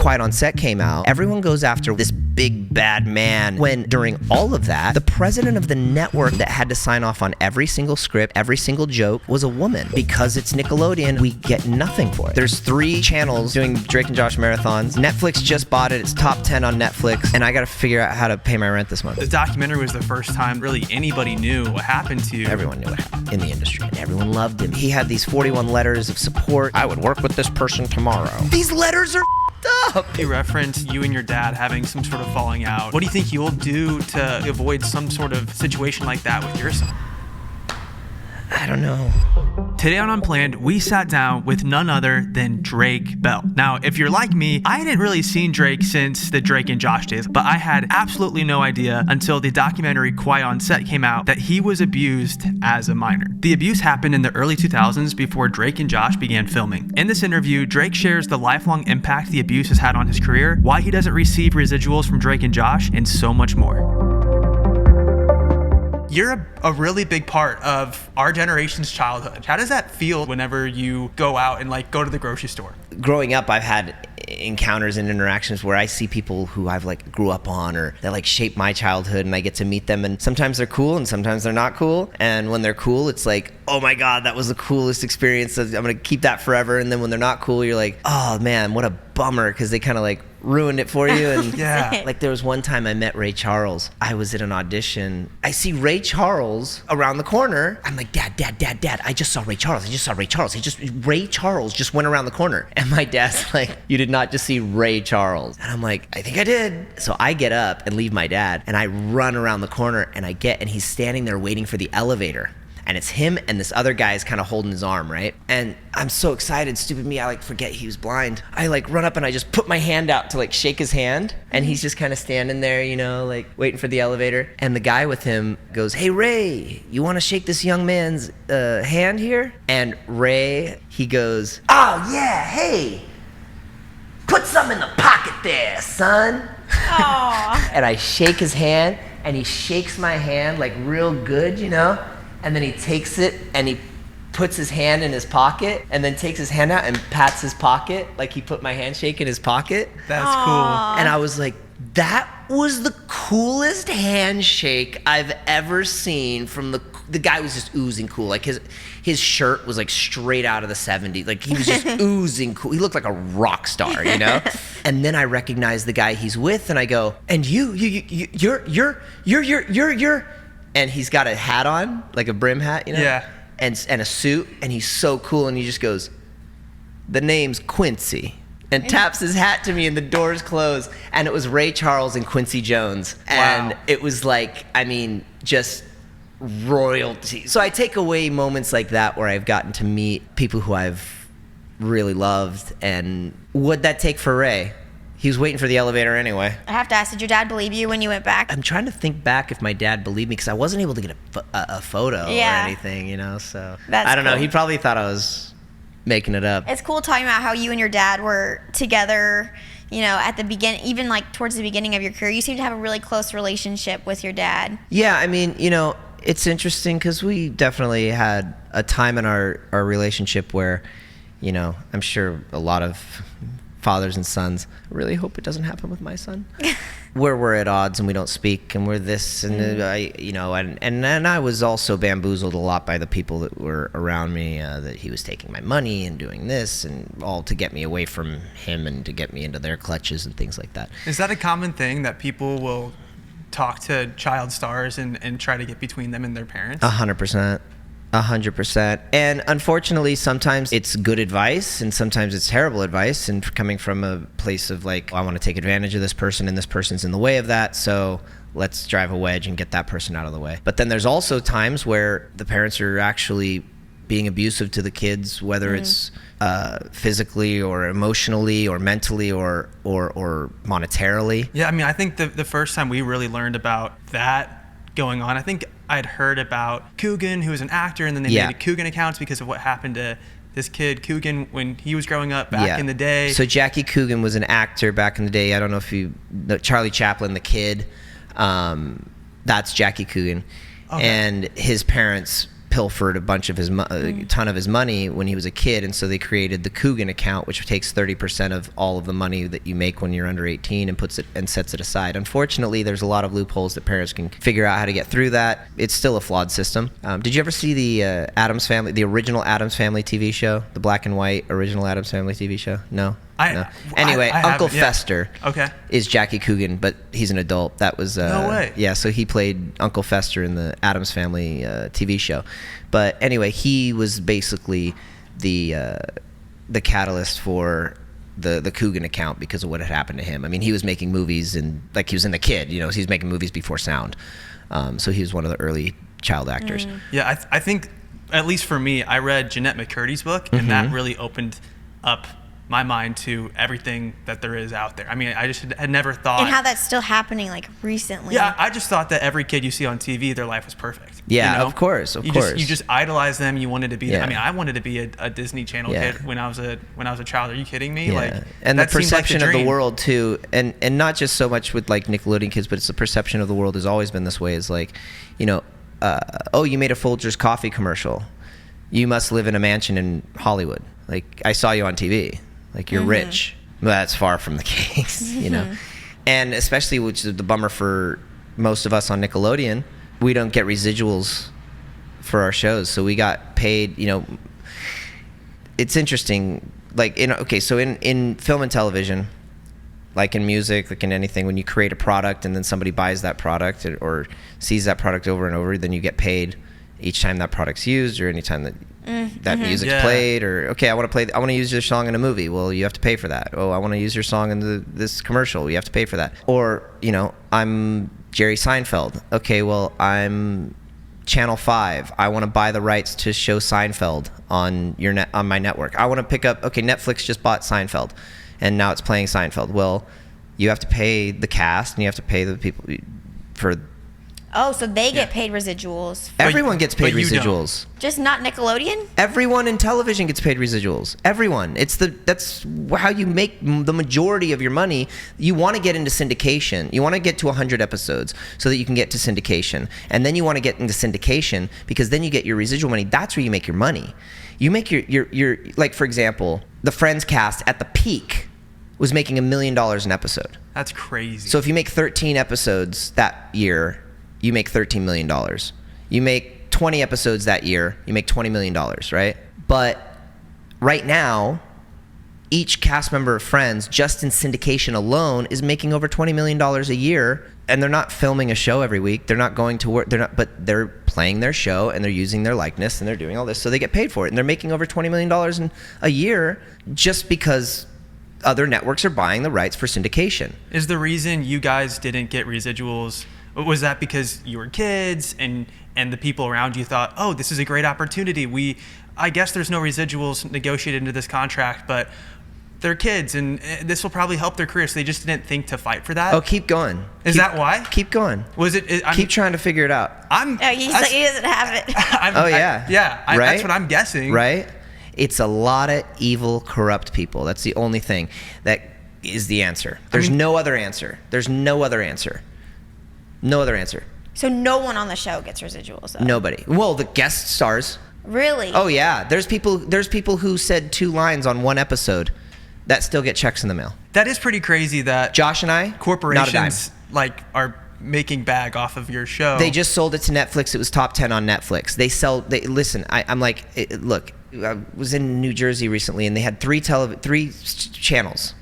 Quiet on Set came out, everyone goes after this big bad man, when during all of that, the president of the network that had to sign off on every single script, every single joke, was a woman. Because it's Nickelodeon, we get nothing for it. There's 3 channels doing Drake and Josh marathons. Netflix just bought it. It's top 10 on Netflix, and I gotta figure out how to pay my rent this month. The documentary was the first time really anybody knew what happened to you. Everyone knew what happened in the industry, and everyone loved him. He had these 41 letters of support. I would work with this person tomorrow. These letters are up. You referenced you and your dad having some sort of falling out. What do you think you'll do to avoid some sort of situation like that with your son? I don't know. Today on Unplanned, we sat down with none other than Drake Bell. Now, if you're like me, I hadn't really seen Drake since the Drake and Josh days, but I had absolutely no idea until the documentary Quiet on Set came out that he was abused as a minor. The abuse happened in the early 2000s before Drake and Josh began filming. In this interview, Drake shares the lifelong impact the abuse has had on his career, why he doesn't receive residuals from Drake and Josh, and so much more. You're a really big part of our generation's childhood. How does that feel whenever you go out and go to the grocery store? Growing up, I've had encounters and interactions where I see people who I've grew up on, or that shape my childhood, and I get to meet them, and sometimes they're cool and sometimes they're not cool. And when they're cool, it's oh my God, that was the coolest experience. I'm gonna keep that forever. And then when they're not cool, you're oh man, what a bummer, because they kind of ruined it for you. And yeah. There was one time I met Ray Charles. I was at an audition. I see Ray Charles around the corner. I'm Dad, I just saw Ray Charles. Ray Charles just went around the corner. And my dad's you did not just see Ray Charles. And I'm I think I did. So I get up and leave my dad, and I run around the corner, and and he's standing there waiting for the elevator. And it's him and this other guy is kind of holding his arm, right? And I'm so excited, stupid me, I forget he was blind. I run up and I just put my hand out to shake his hand. And he's just kind of standing there, waiting for the elevator. And the guy with him goes, "Hey Ray, you want to shake this young man's hand here?" And Ray, he goes, "Oh yeah, hey, put something in the pocket there, son." Aww. And I shake his hand, and he shakes my hand real good, And then he takes it and he puts his hand in his pocket, and then takes his hand out and pats his pocket he put my handshake in his pocket. That's Aww. cool. And I was that was the coolest handshake I've ever seen from the guy was just oozing cool. His shirt was straight out of the 70s. He was just oozing cool. He looked like a rock star, And then I recognized the guy he's with, and I go, "And you're and he's got a hat on, a brim hat, Yeah. And a suit, and he's so cool, and he just goes, "The name's Quincy," and taps his hat to me, and the doors close, and it was Ray Charles and Quincy Jones. And Wow. it was just royalty. So I take away moments like that where I've gotten to meet people who I've really loved. And what'd that take for Ray? He was waiting for the elevator anyway. I have to ask, did your dad believe you when you went back? I'm trying to think back if my dad believed me, because I wasn't able to get a photo Yeah. or anything, so That's I don't know. cool. He probably thought I was making it up. It's cool talking about how you and your dad were together, at the beginning, even towards the beginning of your career. You seem to have a really close relationship with your dad. Yeah, I mean, it's interesting because we definitely had a time in our relationship where, I'm sure a lot of fathers and sons, I really hope it doesn't happen with my son, where we're at odds and we don't speak, and we're this, and and I was also bamboozled a lot by the people that were around me, that he was taking my money and doing this, and all to get me away from him and to get me into their clutches and things like that. Is that a common thing that people will talk to child stars and try to get between them and their parents? 100%. 100%. And unfortunately, sometimes it's good advice and sometimes it's terrible advice, and coming from a place of I want to take advantage of this person and this person's in the way of that, so let's drive a wedge and get that person out of the way. But then there's also times where the parents are actually being abusive to the kids, whether it's physically or emotionally or mentally or monetarily. Yeah, I mean, I think the first time we really learned about that going on, I think I'd heard about Coogan, who was an actor, and then they made Coogan accounts because of what happened to this kid Coogan when he was growing up back in the day. So Jackie Coogan was an actor back in the day. I don't know if Charlie Chaplin, the kid, that's Jackie Coogan. Okay. And his parents pilfered a bunch of his ton of his money when he was a kid, and so they created the Coogan account, which takes 30% of all of the money that you make when you're under 18 and puts it and sets it aside. Unfortunately, there's a lot of loopholes that parents can figure out how to get through that. It's still a flawed system. Did you ever see the Addams Family, the original Addams Family TV show, the black and white original Addams Family TV show? No. No. Anyway, Uncle Fester is Jackie Coogan, but he's an adult. That was no way. Yeah, so he played Uncle Fester in the Addams Family TV show. But anyway, he was basically the catalyst for the Coogan account because of what had happened to him. I mean, he was making movies and like he was in The Kid, you know, he's making movies before sound. So he was one of the early child actors. Yeah, I think at least for me, I read Jeanette McCurdy's book, and that really opened up my mind to everything that there is out there. I mean, I just had never thought. And how that's still happening, like, recently. Yeah, I just thought that every kid you see on TV, their life was perfect. Yeah, you know? of course. You just idolize them. You wanted to be. I mean, I wanted to be a Disney Channel kid when I was a child. Are you kidding me? Yeah. Like, and the perception like of the world too, and not just so much with like Nickelodeon kids, but it's the perception of the world has always been this way. Is like, you know, oh, you made a Folgers coffee commercial. You must live in a mansion in Hollywood. Like, I saw you on TV. Like, you're rich. Well, that's far from the case, you know. And especially, which is the bummer for most of us on Nickelodeon, we don't get residuals for our shows. So we got paid, you know. It's interesting. Like, so in film and television, like in music, like in anything, when you create a product and then somebody buys that product or sees that product over and over, then you get paid each time that product's used or any time that that music's played. Or I want to use your song in a movie. Well, you have to pay for that. Oh, I want to use your song in this commercial. You have to pay for that. Or, you know, I'm Jerry Seinfeld. Okay, well, I'm Channel 5. I want to buy the rights to show Seinfeld on my network. I want to pick up. Okay, Netflix just bought Seinfeld, and now it's playing Seinfeld. Well, you have to pay the cast, and you have to pay the people for. Oh, so they get paid residuals. Everyone gets paid residuals. Just not Nickelodeon? Everyone in television gets paid residuals. Everyone. That's how you make the majority of your money. You want to get into syndication. You want to get to 100 episodes so that you can get to syndication. And then you want to get into syndication because then you get your residual money. That's where you make your money. You make your like, for example, the Friends cast at the peak was making $1 million an episode. That's crazy. So if you make 13 episodes that year, you make $13 million. You make 20 episodes that year, you make $20 million, right? But right now, each cast member of Friends, just in syndication alone, is making over $20 million a year. And they're not filming a show every week. They're not going to work. But they're playing their show and they're using their likeness and they're doing all this. So they get paid for it. And they're making over $20 million a year just because other networks are buying the rights for syndication. Is the reason you guys didn't get residuals, was that because you were kids and the people around you thought, oh, this is a great opportunity. I guess there's no residuals negotiated into this contract, but they're kids and this will probably help their career. So they just didn't think to fight for that. Oh, keep going. Is that why? Keep going. Was it? Keep trying to figure it out. He doesn't have it. Right? That's what I'm guessing. Right? It's a lot of evil, corrupt people. That's the only thing that is the answer. There's no other answer. There's no other answer. No other answer. So no one on the show gets residuals, though? Nobody. Well, the guest stars. Really? Oh, yeah. There's people who said 2 lines on one episode that still get checks in the mail. That is pretty crazy that Josh and I, corporations are making bag off of your show. They just sold it to Netflix. It was top 10 on Netflix. Listen, I'm like, look, I was in New Jersey recently and they had 3 channels.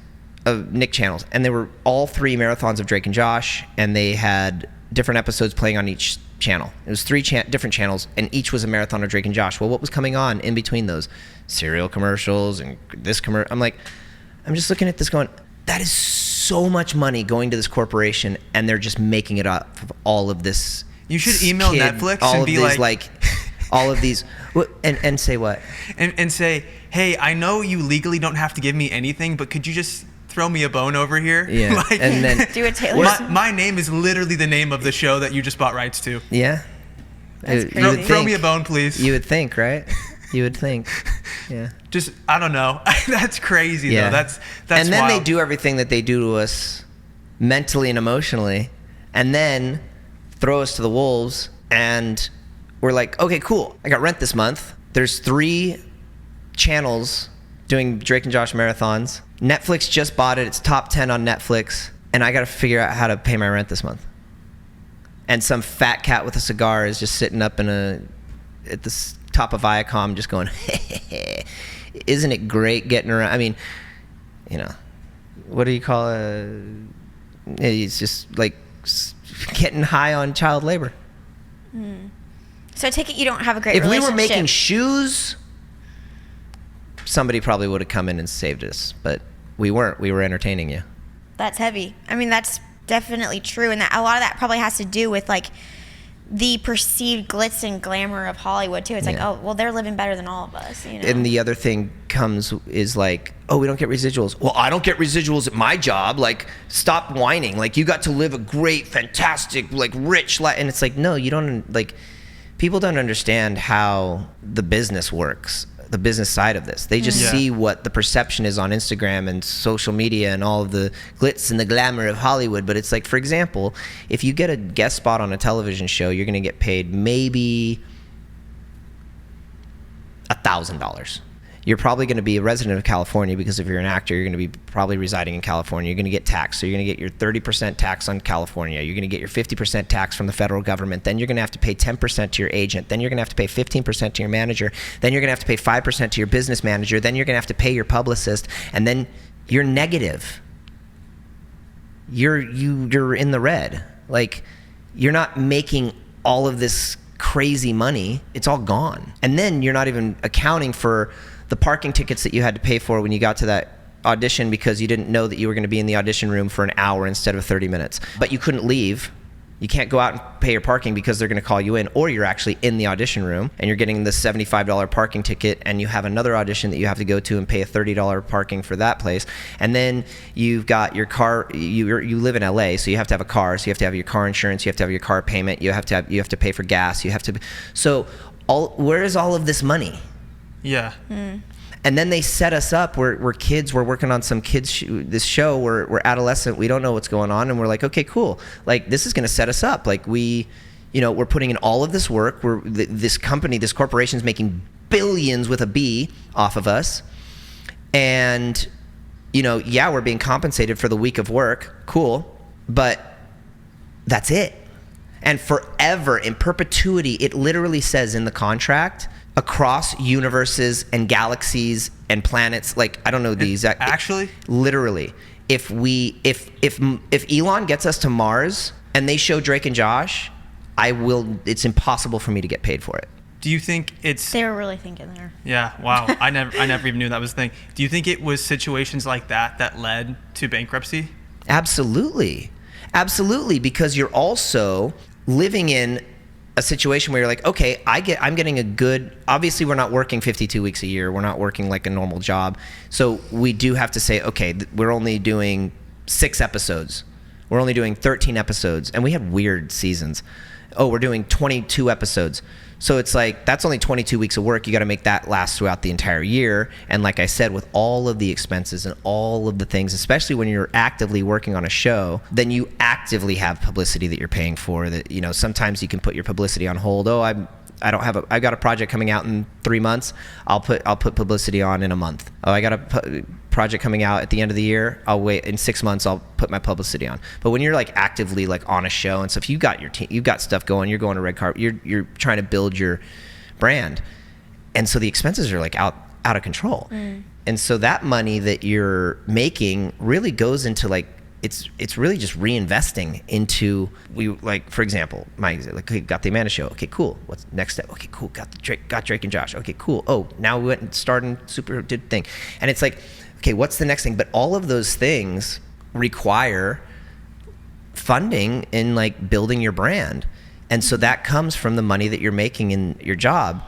Nick channels, and they were all 3 marathons of Drake and Josh, and they had different episodes playing on each channel. It was 3 different channels, and each was a marathon of Drake and Josh. Well, what was coming on in between those? Cereal commercials and this commercial. I'm just looking at this going, that is so much money going to this corporation, and they're just making it up of all of this. You should email Netflix and be like all of these, and say what? And say, hey, I know you legally don't have to give me anything, but could you just throw me a bone over here? Yeah. And then do a Taylor. My name is literally the name of the show that you just bought rights to. Yeah. That's crazy. Throw me a bone, please. You would think, right? You would think. Yeah. Just, I don't know. That's crazy, though. That's and then wild. they do everything that they do to us mentally and emotionally, and then throw us to the wolves and we're like, okay, cool. I got rent this month. There's 3 channels doing Drake and Josh marathons. Netflix just bought it. It's top 10 on Netflix. And I got to figure out how to pay my rent this month. And some fat cat with a cigar is just sitting up at the top of Viacom just going, isn't it great getting around? I mean, you know, what do you call it's just like getting high on child labor. So I take it you don't have a great If we relationship. were making shoes, somebody probably would have come in and saved us, but we weren't. We were entertaining you. That's heavy. I mean, that's definitely true, and that a lot of that probably has to do with like the perceived glitz and glamour of Hollywood too. It's like, oh, well, they're living better than all of us, you know. And the other thing is like, oh, we don't get residuals. Well, I don't get residuals at my job. Like, stop whining. Like, you got to live a great, fantastic, like, rich life. And it's like, no, you don't. Like, people don't understand how the business works. The business side of this. They just see what the perception is on Instagram and social media and all of the glitz and the glamour of Hollywood. But it's like, for example, if you get a guest spot on a television show, you're going to get paid maybe $1,000. You're probably going to be a resident of California because if you're an actor, you're going to be probably residing in California. You're going to get taxed. So you're going to get your 30% tax on California. You're going to get your 50% tax from the federal government. Then you're going to have to pay 10% to your agent. Then you're going to have to pay 15% to your manager. Then you're going to have to pay 5% to your business manager. Then you're going to have to pay your publicist. And then you're negative. You're in the red. Like, you're not making all of this crazy money. It's all gone. And then you're not even accounting for the parking tickets that you had to pay for when you got to that audition because you didn't know that you were going to be in the audition room for an hour instead of 30 minutes. But you couldn't leave. You can't go out and pay your parking because they're going to call you in, or you're actually in the audition room and you're getting the $75 parking ticket and you have another audition that you have to go to and pay a $30 parking for that place. And then you've got your car, you live in LA, so you have to have a car, so you have to have your car insurance, you have to have your car payment, you have to pay for gas, so where is all of this money? Yeah. And then they set us up. We're kids. We're working on some kids this show. We're adolescent. We don't know what's going on, and we're like, okay, cool. Like, this is going to set us up. Like, we're putting in all of this work. This corporation's making billions with a B off of us, and we're being compensated for the week of work. Cool, but that's it. And forever, in perpetuity, it literally says in the contract, across universes and galaxies and planets, like, I don't know the exact. Actually, literally, if Elon gets us to Mars and they show Drake and Josh, it's impossible for me to get paid for it. Do you think it's? They were really thinking there. Yeah. Wow. I never even knew that was the thing. Do you think it was situations like that led to bankruptcy? Absolutely, because you're also living in a situation where you're like, okay, I'm getting a good, obviously we're not working 52 weeks a year. We're not working like a normal job. So we do have to say, okay, we're only doing 6 episodes. We're only doing 13 episodes. And we had weird seasons. Oh, we're doing 22 episodes. So it's like, that's only 22 weeks of work. You got to make that last throughout the entire year. And like I said, with all of the expenses and all of the things, especially when you're actively working on a show, then you actively have publicity that you're paying for. That, sometimes you can put your publicity on hold. Oh, I've got a project coming out in 3 months. I'll put publicity on in a month. Oh, I got a project coming out at the end of the year. I'll wait in 6 months. I'll put my publicity on. But when you're like actively like on a show and stuff, you got your team, you've got stuff going. You're going to red carpet. You're trying to build your brand, and so the expenses are like out of control. And so that money that you're making really goes into like. It's really just reinvesting into, for example, okay, got the Amanda show. Okay, cool. What's next step? Okay, cool. Got Drake and Josh. Okay, cool. Oh, now we went and started did thing. And it's like, okay, what's the next thing? But all of those things require funding in like building your brand. And so that comes from the money that you're making in your job.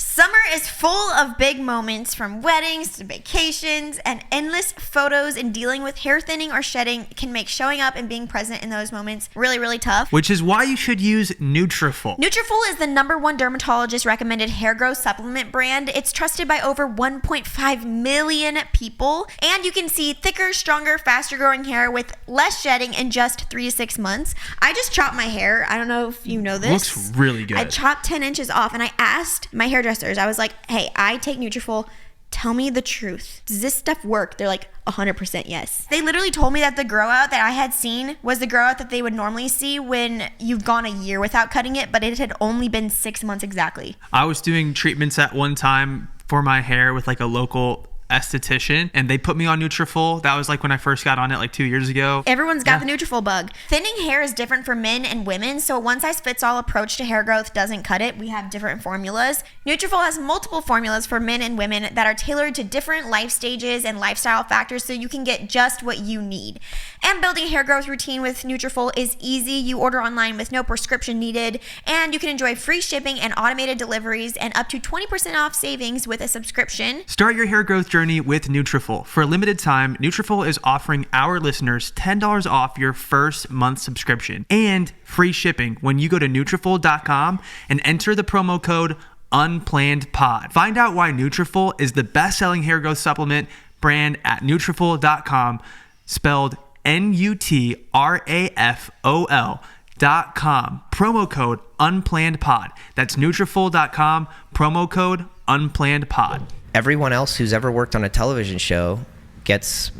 Summer is full of big moments, from weddings to vacations, and endless photos, and dealing with hair thinning or shedding can make showing up and being present in those moments really, really tough. Which is why you should use Nutrafol. Nutrafol is the #1 dermatologist recommended hair growth supplement brand. It's trusted by over 1.5 million people, and you can see thicker, stronger, faster growing hair with less shedding in just 3 to 6 months. I just chopped my hair. I don't know if you know this. Looks really good. I chopped 10 inches off, and I asked my hairdressers, I was like, hey, I take Nutrafol. Tell me the truth. Does this stuff work? They're like, 100% yes. They literally told me that the grow out that I had seen was the grow out that they would normally see when you've gone a year without cutting it, but it had only been 6 months exactly. I was doing treatments at one time for my hair with like a local esthetician, and they put me on Nutrafol. That was like when I first got on it like 2 years ago. Everyone's got the Nutrafol bug. Thinning hair is different for men and women, so a one-size-fits-all approach to hair growth doesn't cut it. We have different formulas. Nutrafol has multiple formulas for men and women that are tailored to different life stages and lifestyle factors, so you can get just what you need. And building a hair growth routine with Nutrafol is easy. You order online with no prescription needed, and you can enjoy free shipping and automated deliveries and up to 20% off savings with a subscription. Start your hair growth journey with Nutrafol. For a limited time, Nutrafol is offering our listeners $10 off your first month subscription and free shipping when you go to Nutrafol.com and enter the promo code UnplannedPod. Find out why Nutrafol is the best-selling hair growth supplement brand at Nutrafol.com, spelled Nutrafol.com. Promo code UnplannedPod. That's Nutrafol.com, promo code UnplannedPod. Everyone else who's ever worked on a television show gets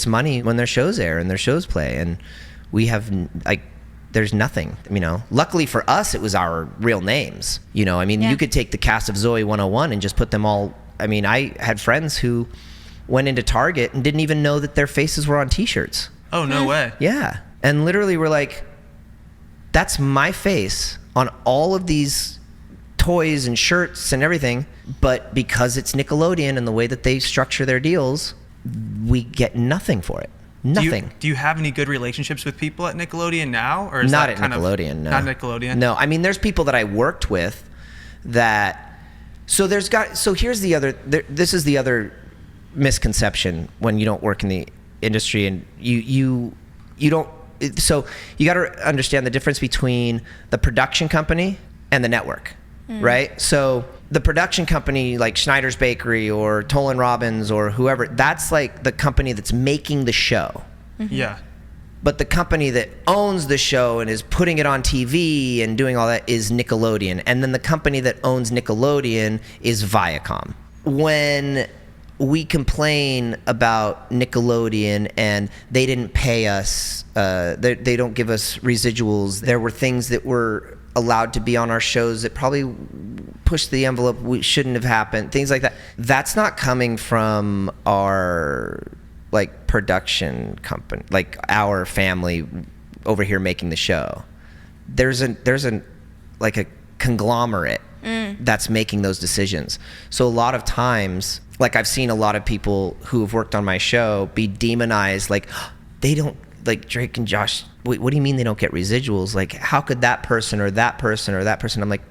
money when their shows air and their shows play, and we have like there's nothing, you know. Luckily for us, it was our real names, you know. I mean, you could take the cast of Zoe 101 and just put them all. I mean, I had friends who went into Target and didn't even know that their faces were on T-shirts. Oh, no way. Yeah, and literally were like, that's my face on all of these toys and shirts and everything, but because it's Nickelodeon and the way that they structure their deals, we get nothing for it. Nothing. Do you have any good relationships with people at Nickelodeon now, or is not that at kind Nickelodeon? of, No. Not Nickelodeon. No, I mean, there's people that I worked with that. So here's the other. This is the other misconception when you don't work in the industry and you don't. So you got to understand the difference between the production company and the network. Right? So the production company like Schneider's Bakery or Toll and Robbins or whoever, that's like the company that's making the show. Yeah. But the company that owns the show and is putting it on TV and doing all that is Nickelodeon. And then the company that owns Nickelodeon is Viacom. When we complain about Nickelodeon and they didn't pay us, they don't give us residuals, there were things that were allowed to be on our shows that probably pushed the envelope, we shouldn't have happened, things like that. That's not coming from our like production company, like our family over here making the show. There's a like a conglomerate that's making those decisions. So a lot of times, like I've seen a lot of people who have worked on my show be demonized, like they don't, like Drake and Josh, what do you mean they don't get residuals? Like, how could that person or that person or that person? I'm like,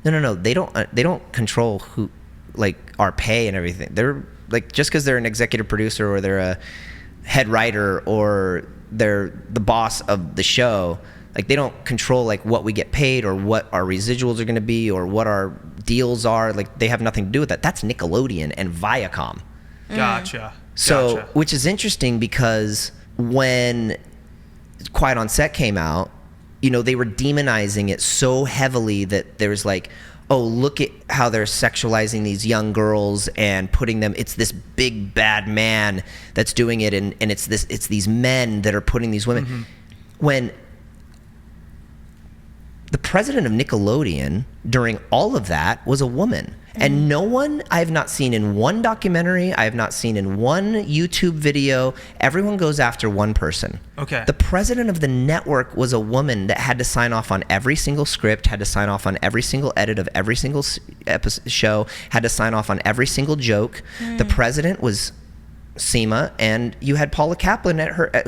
no, they don't control who, like, our pay and everything. They're like, just because they're an executive producer or they're a head writer or they're the boss of the show, like they don't control like what we get paid or what our residuals are going to be or what our deals are. Like they have nothing to do with that. That's Nickelodeon and Viacom. Gotcha. So, Gotcha. which is interesting because when Quiet on Set came out, you know, they were demonizing it so heavily that there was like, oh, look at how they're sexualizing these young girls and putting them, it's this big bad man that's doing it, and it's these men that are putting these women. When the president of Nickelodeon during all of that was a woman. And no one, I have not seen in one documentary, I have not seen in one YouTube video, everyone goes after one person. Okay. The president of the network was a woman that had to sign off on every single script, had to sign off on every single edit of every single show, had to sign off on every single joke. The president was Seema, and you had Paula Kaplan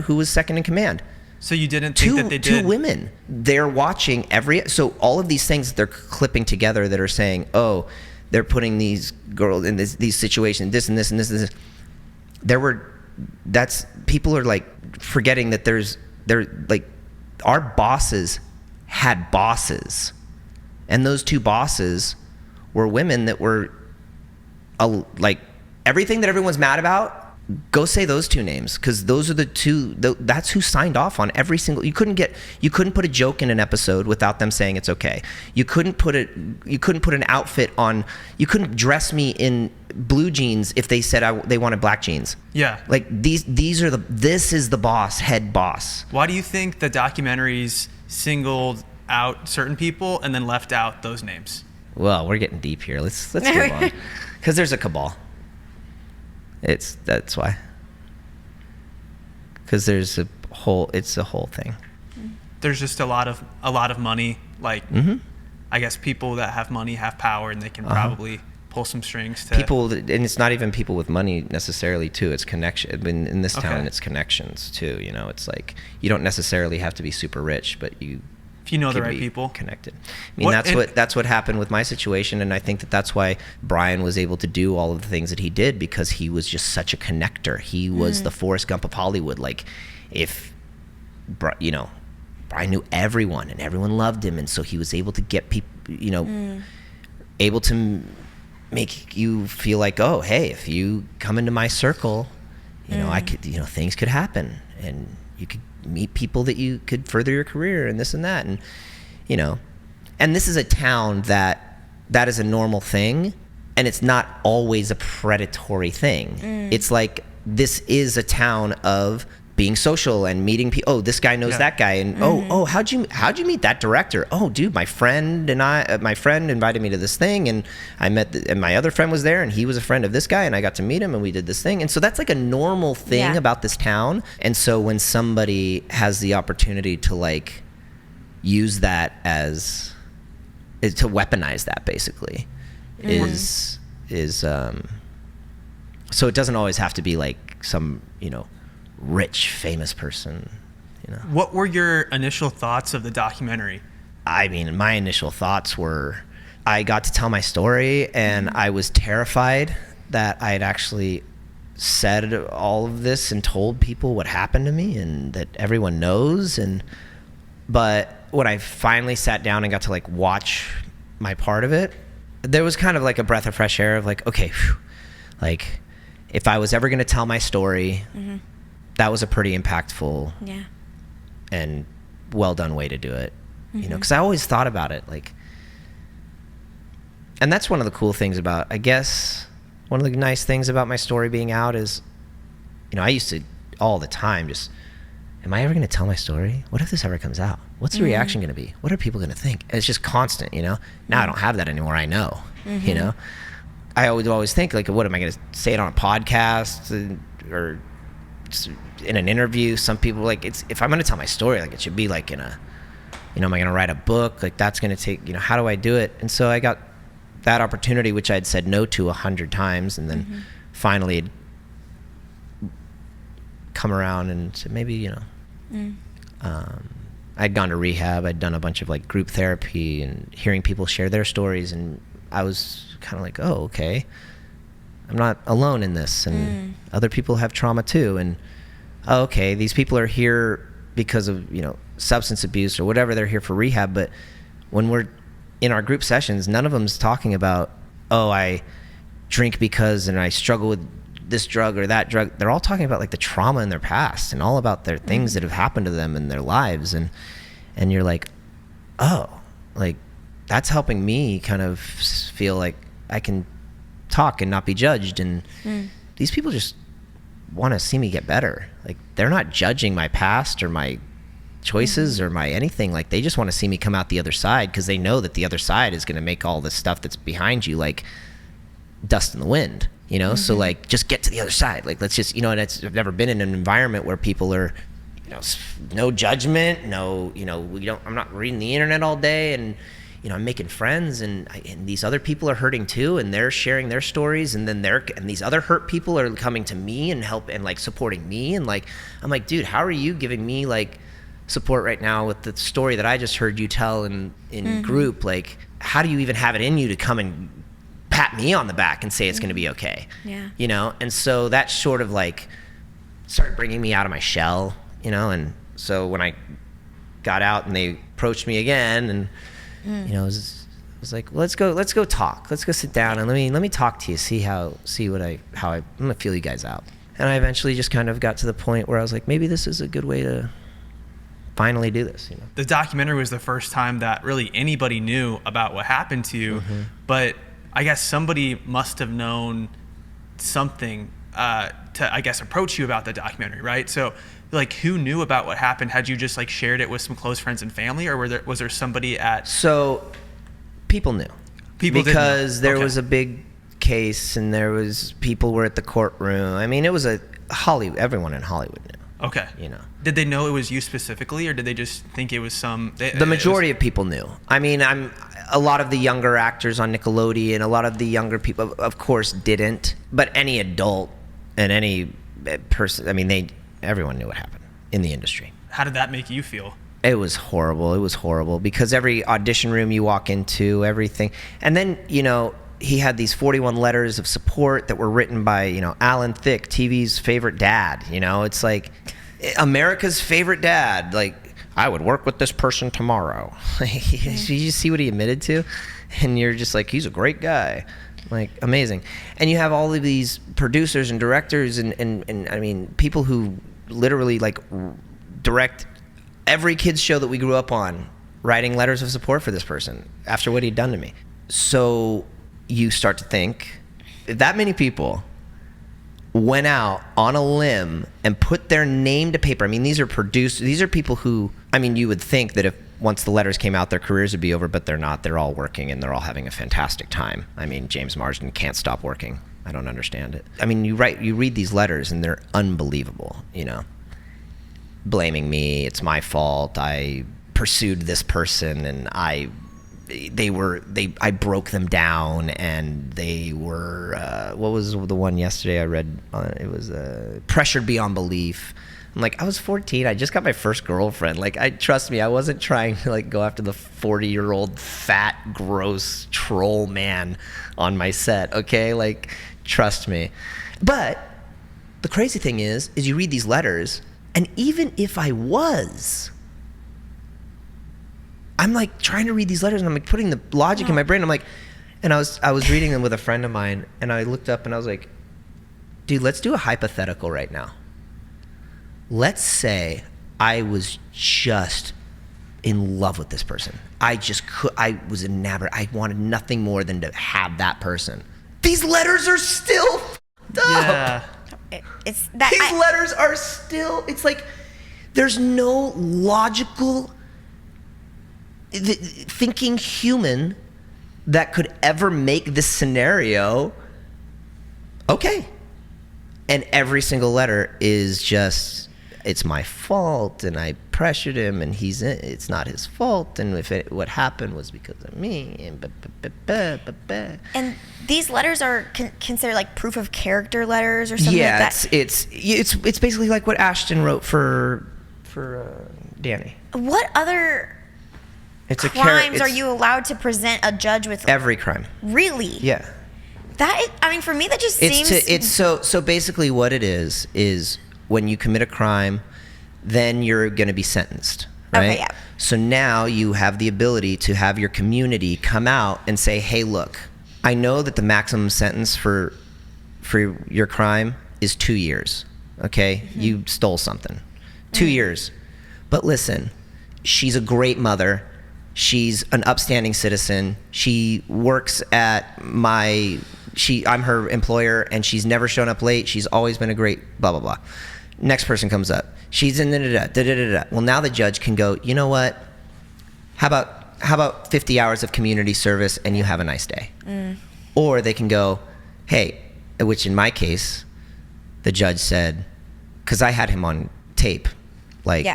who was second in command. So you didn't think that they did? Two women. They're watching so all of these things that they're clipping together that are saying, oh, they're putting these girls in these situations, this and this and this and this. People are like forgetting that they're like, our bosses had bosses, and those two bosses were women that were like, everything that everyone's mad about, go say those two names, because those are the two. That's who signed off on every single. You couldn't put a joke in an episode without them saying it's okay. You couldn't put an outfit on. You couldn't dress me in blue jeans if they said they wanted black jeans. Yeah. Like this is the boss, head boss. Why do you think the documentaries singled out certain people and then left out those names? Well, we're getting deep here. Let's move on, because there's a cabal. That's why. Because it's a whole thing. There's just a lot of money. Like, I guess people that have money have power, and they can probably pull some strings to and it's not even people with money necessarily too. It's connection. I mean, in this town, it's connections too. You know, it's like, you don't necessarily have to be super rich, but if you know the right people, connected. I mean, that's what happened with my situation, and I think that's why Brian was able to do all of the things that he did, because he was just such a connector. He was the Forrest Gump of Hollywood. Like, Brian knew everyone, and everyone loved him, and so he was able to get people, able to make you feel like, oh, hey, if you come into my circle, I could, things could happen, and you could meet people that you could further your career and this and that. And and this is a town that is a normal thing, and it's not always a predatory thing. It's like, this is a town of being social and meeting people. Oh, this guy knows that guy, and oh, how'd you meet that director? Oh, dude, my friend invited me to this thing, and I met and my other friend was there, and he was a friend of this guy, and I got to meet him, and we did this thing. And so that's like a normal thing about this town. And so when somebody has the opportunity to like use that to weaponize that, basically, is so it doesn't always have to be like some rich famous person. What were your initial thoughts of the documentary? I mean, my initial thoughts were, I got to tell my story, and I was terrified that I had actually said all of this and told people what happened to me, and that everyone knows. But when I finally sat down and got to like watch my part of it, there was kind of like a breath of fresh air of like, okay, phew, like, if I was ever going to tell my story, that was a pretty impactful and well done way to do it. Because I always thought about it like, and that's one of the cool things about, I guess, one of the nice things about my story being out is, I used to all the time just, am I ever going to tell my story? What if this ever comes out? What's the reaction going to be? What are people going to think? And it's just constant, Now I don't have that anymore. I know, I would always think like, what am I going to say it on a podcast or in an interview? Some people like, if I'm going to tell my story, like, it should be like in a, am I going to write a book? Like, that's going to take, how do I do it? And so I got that opportunity, which I'd said no to 100 times. And then finally it'd come around and said, maybe, I'd gone to rehab. I'd done a bunch of like group therapy and hearing people share their stories. And I was kind of like, oh, okay, I'm not alone in this, and other people have trauma too. And oh, okay, these people are here because of, substance abuse or whatever. They're here for rehab. But when we're in our group sessions, none of them's talking about, oh, I drink because, and I struggle with this drug or that drug. They're all talking about like the trauma in their past and all about their things that have happened to them in their lives. And you're like, oh, like, that's helping me kind of feel like I can talk and not be judged. And these people just want to see me get better. Like, they're not judging my past or my choices or my anything. Like, they just want to see me come out the other side, because they know that the other side is going to make all this stuff that's behind you like dust in the wind, So like, just get to the other side. Like, let's just, and I've never been in an environment where people are, no judgment, no, I'm not reading the internet all day, and I'm making friends, and these other people are hurting too, and they're sharing their stories, and then and these other hurt people are coming to me and help and like supporting me, and like, I'm like, dude, how are you giving me like support right now with the story that I just heard you tell in group? Like, how do you even have it in you to come and pat me on the back and say it's going to be okay. Yeah. You know, and so that sort of like started bringing me out of my shell, you know, and so when I got out and they approached me again, and you know, it was like, let's go talk, let's go sit down and let me talk to you, I'm gonna feel you guys out. And I eventually just kind of got to the point where I was like, maybe this is a good way to finally do this, you know. The documentary was the first time that really anybody knew about what happened to you, but I guess somebody must have known something to, I guess, approach you about the documentary, right? So, like, who knew about what happened? Had you just like shared it with some close friends and family, or was there somebody at? So, people knew. Because there Okay. was a big case, and people were at the courtroom. I mean, it was everyone in Hollywood knew. Okay. You know. Did they know it was you specifically, or did they just think it was some? The majority of people knew. I mean, a lot of the younger actors on Nickelodeon, a lot of the younger people, of course, didn't. But any adult and any person, I mean, everyone knew what happened in the industry. How did that make you feel? It was horrible. It was horrible because every audition room you walk into, everything. And then, you know, he had these 41 letters of support that were written by, you know, Alan Thicke, TV's favorite dad. You know, it's like America's favorite dad. Like, I would work with this person tomorrow. You just see what he admitted to, and you're just like, he's a great guy. Like, amazing. And you have all of these producers and directors and I mean, people who literally like direct every kid's show that we grew up on, writing letters of support for this person after what he'd done to me. So you start to think, if that many people went out on a limb and put their name to paper. I mean, these are producers, these are people who, I mean, you would think that if once the letters came out, their careers would be over, but they're not. They're all working and they're all having a fantastic time. I mean, James Marsden can't stop working. I don't understand it. I mean, you read these letters and they're unbelievable, you know, blaming me, it's my fault, I pursued this person and I broke them down, and they were what was the one yesterday I read? It was pressured beyond belief. I'm like, I was 14. I just got my first girlfriend. Like, trust me, I wasn't trying to like go after the 40-year-old fat, gross troll man on my set. Okay, like, trust me. But the crazy thing is you read these letters, and even if I was, I'm like trying to read these letters and I'm like putting the logic in my brain. I'm like, and I was reading them with a friend of mine, and I looked up and I was like, dude, let's do a hypothetical right now. Let's say I was just in love with this person. I was enamored. I wanted nothing more than to have that person. These letters are still f***ed up. Yeah. It's that These letters are still, it's like, there's no logical thinking human that could ever make this scenario okay. And every single letter is just, it's my fault, and I pressured him, and it's not his fault, and what happened was because of me, and And these letters are considered like proof of character letters or something yeah, like that. it's basically like what Ashton wrote for Danny. What other It's crimes are you allowed to present a judge with? Every crime. Really? Yeah. I mean, for me, that just seems. So basically what it is when you commit a crime, then you're going to be sentenced, right? Okay, yeah. So now you have the ability to have your community come out and say, hey, look, I know that the maximum sentence for your crime is 2 years, okay? Mm-hmm. You stole something. 2 years. But listen, she's a great mother. She's an upstanding citizen. She works at I'm her employer, and she's never shown up late. She's always been a great blah, blah, blah. Next person comes up. She's in da-da-da-da. Well, now the judge can go, you know what? How about 50 hours of community service and you have a nice day? Mm. Or they can go, hey, which in my case, the judge said, because I had him on tape, like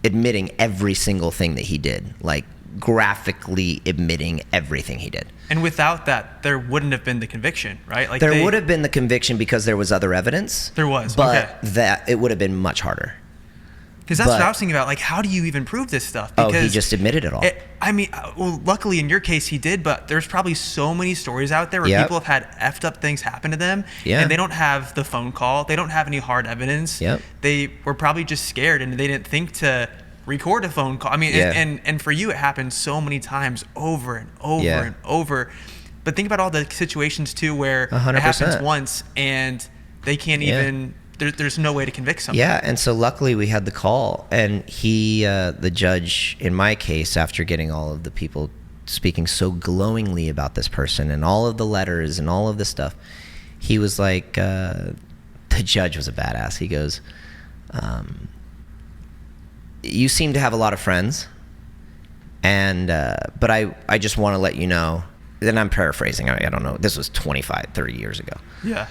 admitting every single thing that he did, like graphically admitting everything he did. And without that, there wouldn't have been the conviction, right? Like there would have been the conviction because there was other evidence. There was, but okay. that it would have been much harder. Because that's what I was thinking about. Like, how do you even prove this stuff? Because he just admitted it all. Well, luckily in your case he did, but there's probably so many stories out there where people have had effed up things happen to them, and they don't have the phone call. They don't have any hard evidence. They were probably just scared, and they didn't think to record a phone call. I mean, and for you, it happened so many times over and over and over. But think about all the situations too where 100%. It happens once and they can't even. There's no way to convict someone. Yeah, and so luckily we had the call, and he, the judge in my case, after getting all of the people speaking so glowingly about this person and all of the letters and all of this stuff, he was like, the judge was a badass. He goes, you seem to have a lot of friends, and but I just want to let you know, and I'm paraphrasing, I don't know, this was 25, 30 years ago. Yeah.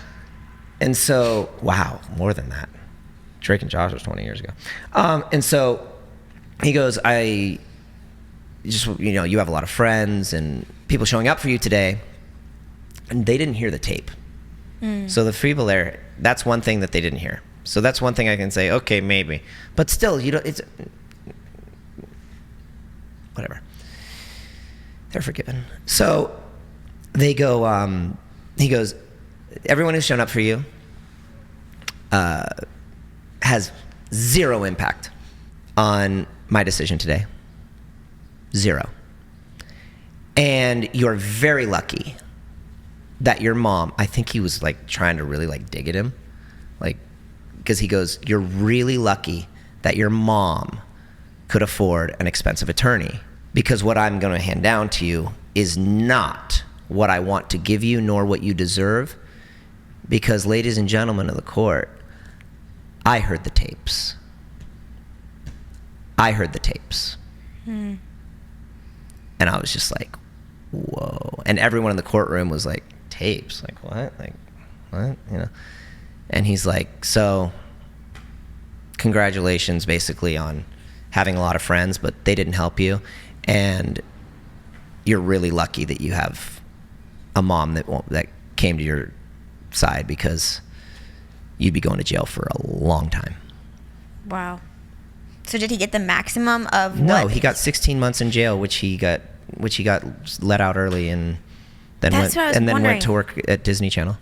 And so, wow, more than that. Drake and Josh was 20 years ago. And so he goes, I just, you have a lot of friends and people showing up for you today, and they didn't hear the tape. So the people there, that's one thing that they didn't hear. So that's one thing I can say, okay, maybe. But still, it's, whatever. They're forgiven. So they go, he goes, everyone who's shown up for you has zero impact on my decision today. Zero. And you're very lucky that your mom, I think he was like trying to really like dig at him. Like, because he goes, you're really lucky that your mom could afford an expensive attorney, because what I'm going to hand down to you is not what I want to give you nor what you deserve. Because, ladies and gentlemen of the court, I heard the tapes. And I was just like, whoa. And everyone in the courtroom was like, tapes? Like, what? Like, what? And he's like, so, congratulations, basically, on having a lot of friends, but they didn't help you. And you're really lucky that you have a mom that came to your side, because you'd be going to jail for a long time. Wow. So did he get the maximum of No, he got 16 months in jail, which he got let out early, and then went to work at Disney Channel.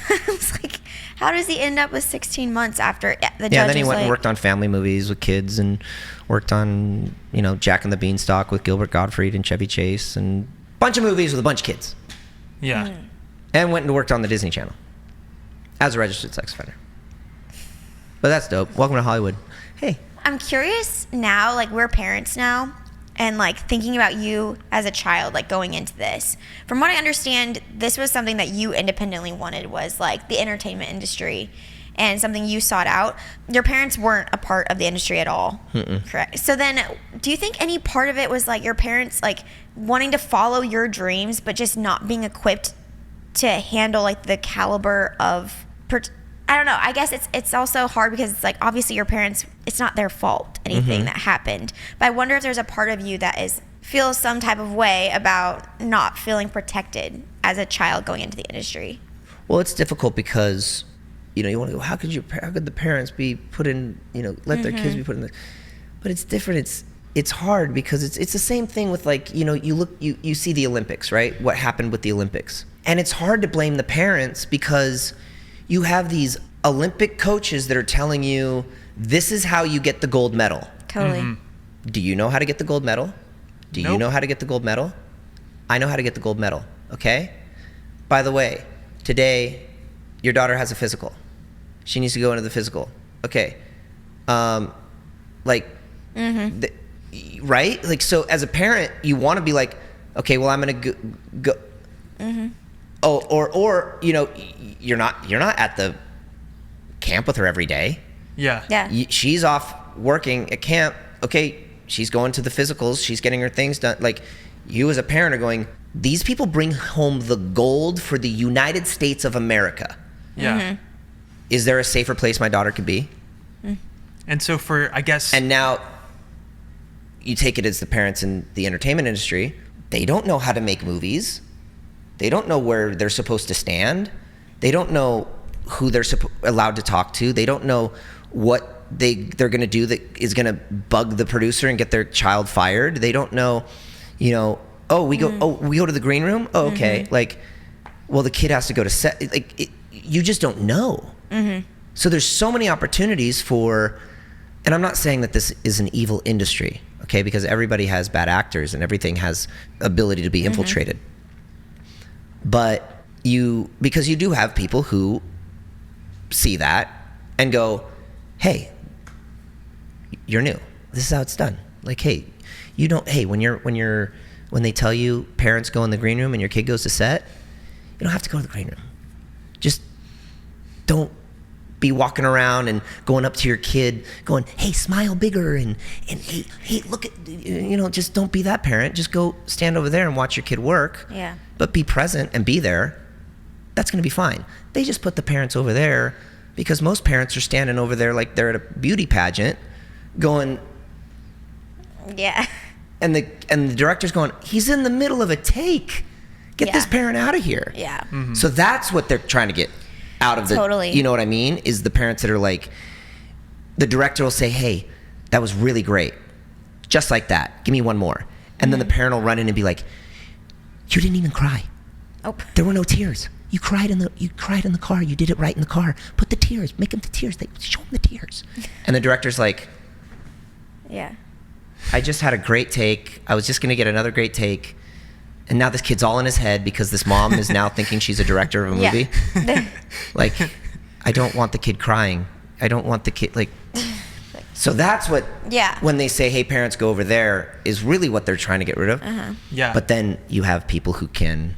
I was like, how does he end up with 16 months after the judge? Yeah, then he went and worked on family movies with kids, and worked on, Jack and the Beanstalk with Gilbert Gottfried and Chevy Chase, and a bunch of movies with a bunch of kids. Yeah. And went and worked on the Disney Channel as a registered sex offender. But that's dope. Welcome to Hollywood. Hey. I'm curious now, like, we're parents now, and like thinking about you as a child, like going into this. From what I understand, this was something that you independently wanted, was like the entertainment industry, and something you sought out. Your parents weren't a part of the industry at all. Correct? So then, do you think any part of it was like your parents like wanting to follow your dreams, but just not being equipped to handle like the caliber of I don't know, I guess it's also hard because it's like, obviously your parents, it's not their fault, anything that happened, but I wonder if there's a part of you that feels some type of way about not feeling protected as a child going into the industry. Well, it's difficult because you want to go, how could the parents be put in, let their kids be put in the, but it's different. It's hard because it's the same thing with like, you see the Olympics, right? What happened with the Olympics. And it's hard to blame the parents because you have these Olympic coaches that are telling you, this is how you get the gold medal. Totally. Do you know how to get the gold medal? Do you know how to get the gold medal? I know how to get the gold medal, okay? By the way, today, your daughter has a physical. She needs to go into the physical. Okay. Right? Like, so as a parent, you want to be like, okay, well, I'm going to go. Oh, or you're not at the camp with her every day. Yeah. She's off working at camp. Okay, she's going to the physicals. She's getting her things done. Like, you as a parent are going, these people bring home the gold for the United States of America. Yeah. Is there a safer place my daughter could be? And so And now you take it as the parents in the entertainment industry. They don't know how to make movies. They don't know where they're supposed to stand. They don't know who they're allowed to talk to. They don't know what they're going to do that is going to bug the producer and get their child fired. They don't know, we go to the green room. Oh, okay. Like, well, the kid has to go to set. Like, you just don't know. So there's so many opportunities for, and I'm not saying that this is an evil industry, okay? Because everybody has bad actors and everything has ability to be infiltrated. But because you do have people who see that and go, hey, you're new. This is how it's done. Like, hey, when they tell you parents go in the green room and your kid goes to set, you don't have to go to the green room. Just don't be walking around and going up to your kid going, hey, smile bigger, and hey, look at, just don't be that parent. Just go stand over there and watch your kid work. Yeah. But be present and be there. That's going to be fine. They just put the parents over there because most parents are standing over there like they're at a beauty pageant going, yeah. And the director's going, he's in the middle of a take. Get this parent out of here. Yeah. So that's what they're trying to get out of the, Totally. you know what I mean? Is the parents that are like, the director will say, hey, that was really great. Just like that. Give me one more. And then the parent will run in and be like, you didn't even cry. Oh. There were no tears. You cried in the car. You did it right in the car. Put the tears. Make them the tears. Show them the tears. And the director's like, Yeah. I just had a great take. I was just going to get another great take. And now this kid's all in his head because this mom is now thinking she's a director of a movie. Like, I don't want the kid crying. I don't want the kid, like... So that's what, when they say, hey, parents, go over there, is really what they're trying to get rid of. Yeah. But then you have people who can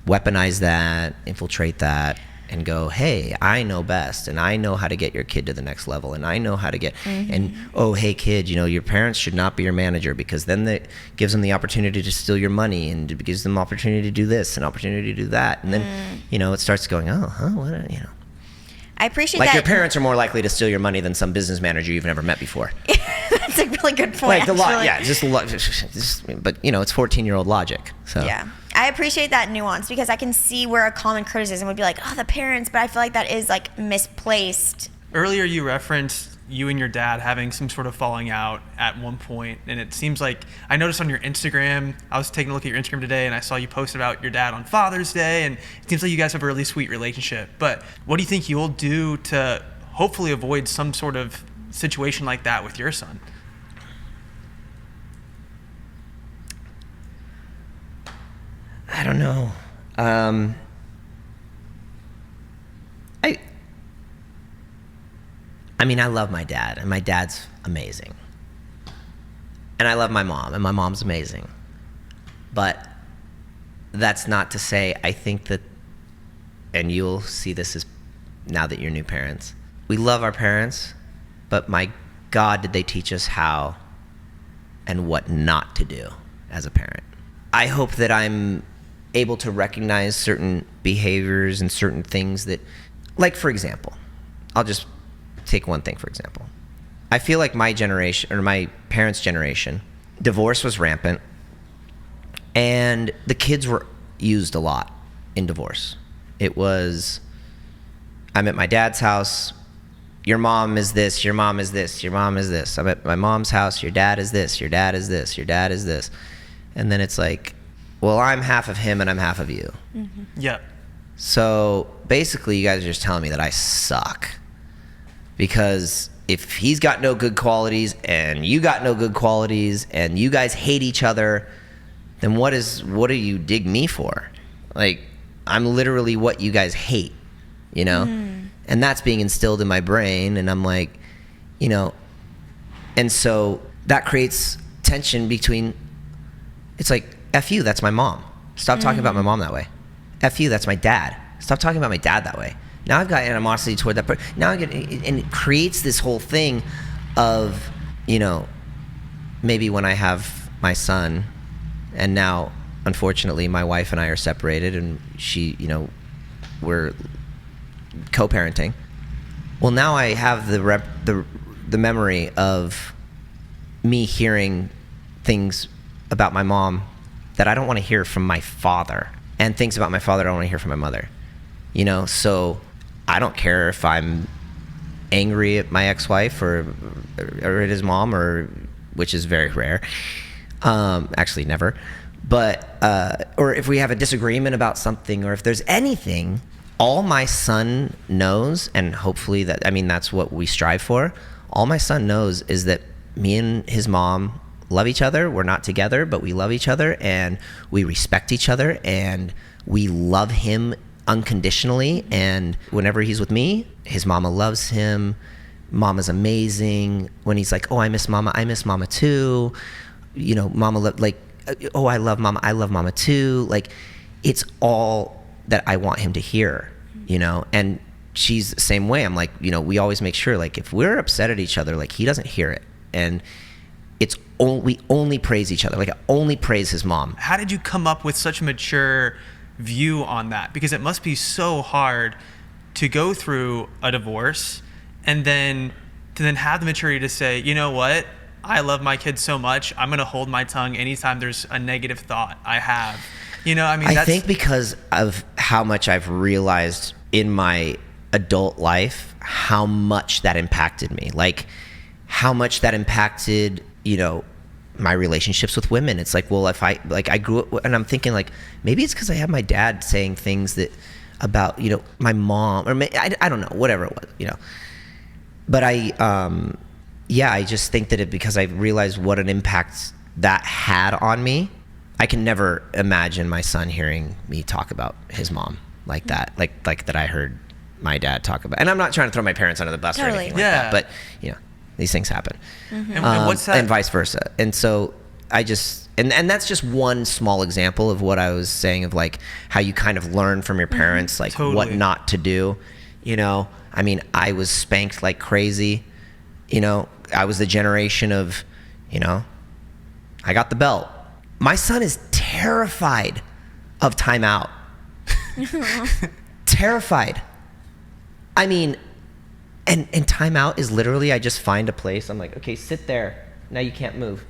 weaponize that, infiltrate that, and go, hey, I know best, and I know how to get your kid to the next level, and I know how to get, and, oh, hey, kid, your parents should not be your manager, because then that gives them the opportunity to steal your money, and it gives them opportunity to do this, and opportunity to do that, and then, it starts going, I appreciate like that. your parents are more likely to steal your money than some business manager you've never met before. That's a really good point. Like the but it's 14-year-old logic. So Yeah. I appreciate that nuance because I can see where a common criticism would be like, oh, the parents, but I feel like that is like misplaced. Earlier you referenced you and your dad having some sort of falling out at one point, and it seems like I noticed on your Instagram, I was taking a look at your Instagram today and I saw you posted about your dad on Father's Day, and it seems like you guys have a really sweet relationship. But what do you think you'll do to hopefully avoid some sort of situation like that with your son? I don't know. I love my dad, and my dad's amazing. And I love my mom, and my mom's amazing. But that's not to say I think that, and you'll see this as now that you're new parents, we love our parents, but my God, did they teach us how and what not to do as a parent. I hope that I'm able to recognize certain behaviors and certain things that, like, for example, I'll just take one thing, for example. I feel like my generation, or my parents' generation, divorce was rampant, and the kids were used a lot in divorce. It was, I'm at my dad's house, your mom is this, your mom is this, your mom is this. I'm at my mom's house, your dad is this, your dad is this, your dad is this. And then it's like, well, I'm half of him and I'm half of you. Yep. So basically you guys are just telling me that I suck. Because if he's got no good qualities and you got no good qualities and you guys hate each other, then what do you dig me for? Like, I'm literally what you guys hate, And that's being instilled in my brain, and I'm like, and so that creates tension between, it's like, F you, that's my mom. Stop talking about my mom that way. F you, that's my dad. Stop talking about my dad that way. Now I've got animosity toward that person. Now and it creates this whole thing of, maybe when I have my son, and now, unfortunately, my wife and I are separated, and she, we're co-parenting. Well, now I have the memory of me hearing things about my mom that I don't want to hear from my father, and things about my father I don't want to hear from my mother. So I don't care if I'm angry at my ex-wife or at his mom, or which is very rare. Actually, never. But or if we have a disagreement about something, or if there's anything, all my son knows, and hopefully that's what we strive for. All my son knows is that me and his mom love each other. We're not together, but we love each other, and we respect each other, and we love him unconditionally. And whenever he's with me, his mama loves him. Mama's amazing. When he's like, oh, I miss mama too. You know, mama oh, I love mama too. Like, it's all that I want him to hear, you know. And she's the same way. I'm like, you know, we always make sure, like, if we're upset at each other, like, he doesn't hear it. And we only praise each other. Like, I only praise his mom. How did you come up with such a mature view on that? Because it must be so hard to go through a divorce and then have the maturity to say, you know what? I love my kids so much, I'm going to hold my tongue anytime there's a negative thought I have. You know, I mean, I think because of how much I've realized in my adult life, how much that impacted me. Like, how much that impacted, you know, my relationships with women. It's like, well, if I grew up, and I'm thinking, like, maybe it's because I have my dad saying things that about, you know, my mom, or I don't know, whatever it was, you know. But I just think that because I realized what an impact that had on me, I can never imagine my son hearing me talk about his mom like that, like that I heard my dad talk about. And I'm not trying to throw my parents under the bus or anything like that, but, you know, these things happen. Mm-hmm. And what's that? And vice versa. And so I just, and that's just one small example of what I was saying, of like how you kind of learn from your parents, like what not to do. You know, I mean, I was spanked like crazy. You know, I was the generation of, you know, I got the belt. My son is terrified of timeout. Terrified. I mean, and timeout is literally, I just find a place. I'm like, okay, sit there. Now you can't move.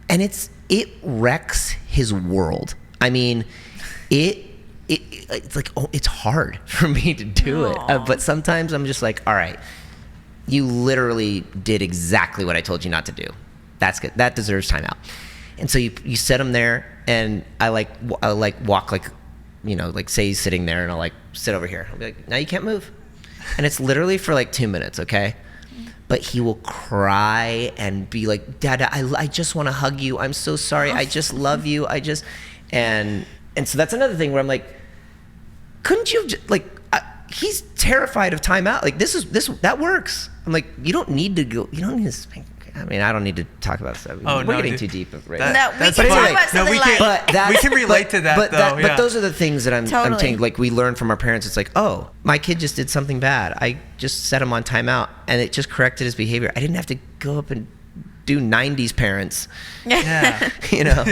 And it wrecks his world. I mean, it's like, oh, it's hard for me to do it. But sometimes I'm just like, all right, you literally did exactly what I told you not to do. That's good. That deserves timeout. And so you set him there, and I walk, like, you know, like, say he's sitting there, and I'll like sit over here. I'll be like, now you can't move. And it's literally for like 2 minutes, okay? But he will cry and be like, Dad, I just want to hug you. I'm so sorry. I just love you. And so that's another thing where I'm like, couldn't you have like, he's terrified of timeout. Like, that works. I'm like, you don't need to go. You don't need to spank. I mean, I don't need to talk about stuff. We're getting too deep right now. No, we can talk about something like... we can relate to that, though. But those are the things that I'm saying, like, we learn from our parents. It's like, oh, my kid just did something bad. I just set him on timeout, and it just corrected his behavior. I didn't have to go up and do 90s parents. Yeah. You know?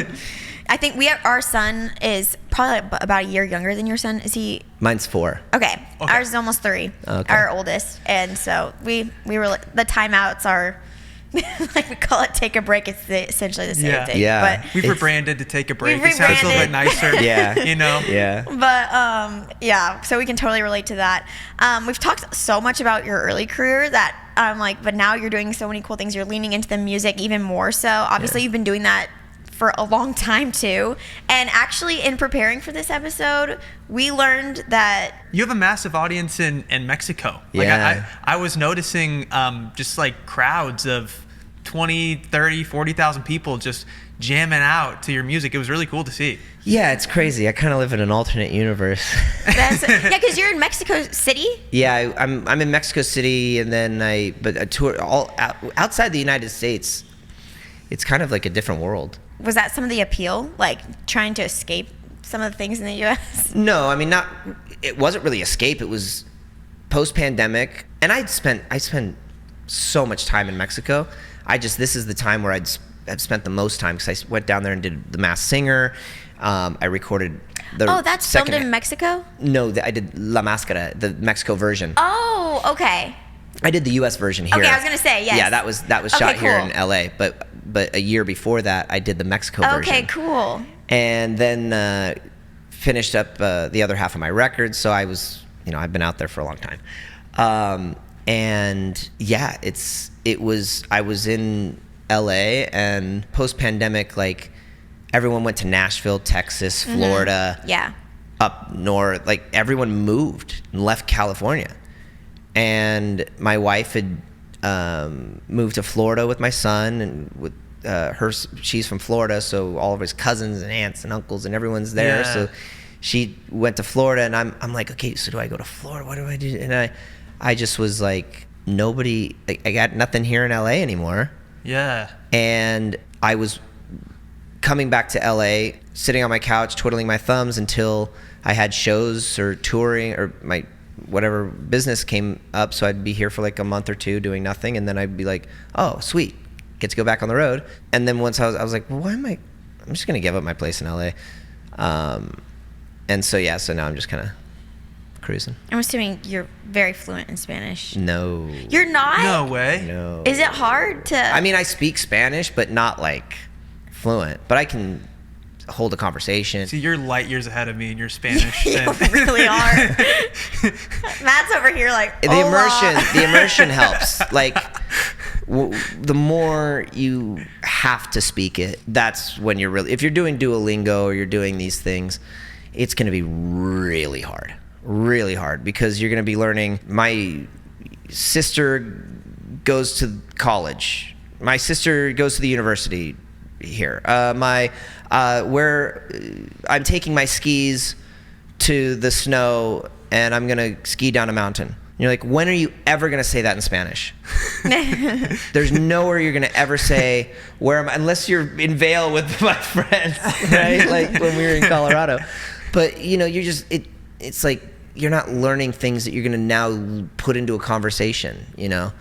I think our son is probably about a year younger than your son. Is he? Mine's 4. Okay. Ours is almost 3. Okay. Our oldest. And so we were, the timeouts are... like, we call it take a break. It's essentially the same thing. Yeah. But we've rebranded to take a break. It sounds a little bit nicer. Yeah. You know? Yeah. But yeah, so we can totally relate to that. We've talked so much about your early career that I'm like, but now you're doing so many cool things. You're leaning into the music even more so. Obviously, you've been doing that for a long time too. And actually, in preparing for this episode, we learned that you have a massive audience in Mexico. Like, yeah. I was noticing just like crowds of 20, 30, 40,000 people just jamming out to your music. It was really cool to see. Yeah, it's crazy. I kind of live in an alternate universe. yeah, because you're in Mexico City. Yeah, I'm in Mexico City, and then I tour all outside the United States. It's kind of like a different world. Was that some of the appeal, like trying to escape some of the things in the U.S.? No, I mean, it wasn't really escape. It was post-pandemic, and I spent so much time in Mexico. This is the time where I've spent the most time, because I went down there and did The Masked Singer. I recorded the that's filmed in Mexico? No, I did La Máscara, the Mexico version. Oh, okay. I did the U.S. version here. Okay, I was gonna say, yes. Yeah, that was shot here in L.A., but a year before that, I did the Mexico version. Okay, cool. And then finished up the other half of my record. So I was, I've been out there for a long time. And yeah, I was in LA, and post-pandemic, like everyone went to Nashville, Texas, Florida, Yeah. up north, like everyone moved and left California. And my wife had moved to Florida with my son, and with she's from Florida, so all of his cousins and aunts and uncles and everyone's there. Yeah. So she went to Florida, and I'm like, okay, so do I go to Florida? What do I do? And I just was like, nobody, I got nothing here in LA anymore. Yeah. And I was coming back to LA, sitting on my couch, twiddling my thumbs until I had shows or touring or my whatever business came up. So I'd be here for like a month or two doing nothing, and then I'd be like, oh, sweet, get to go back on the road. And then once I was like, well, I'm just gonna give up my place in LA. And so yeah, so now I'm just kind of cruising. I'm assuming you're very fluent in Spanish. No. You're not? No way. No. Is it hard to... I mean, I speak Spanish, but not like fluent. But I can hold a conversation. See, you're light years ahead of me in your Spanish. You really are. Matt's over here like, The immersion helps. Like, the more you have to speak it, that's when you're really... If you're doing Duolingo or you're doing these things, it's going to be really hard. Really hard, because you're going to be learning. My sister goes to college. My sister goes to the university here. Where I'm taking my skis to the snow, and I'm going to ski down a mountain. And you're like, when are you ever going to say that in Spanish? There's nowhere you're going to ever say, where am I? Unless you're in Vail with my friends, right? Like when we were in Colorado. But, you know, you're just, it's like, you're not learning things that you're going to now put into a conversation, you know?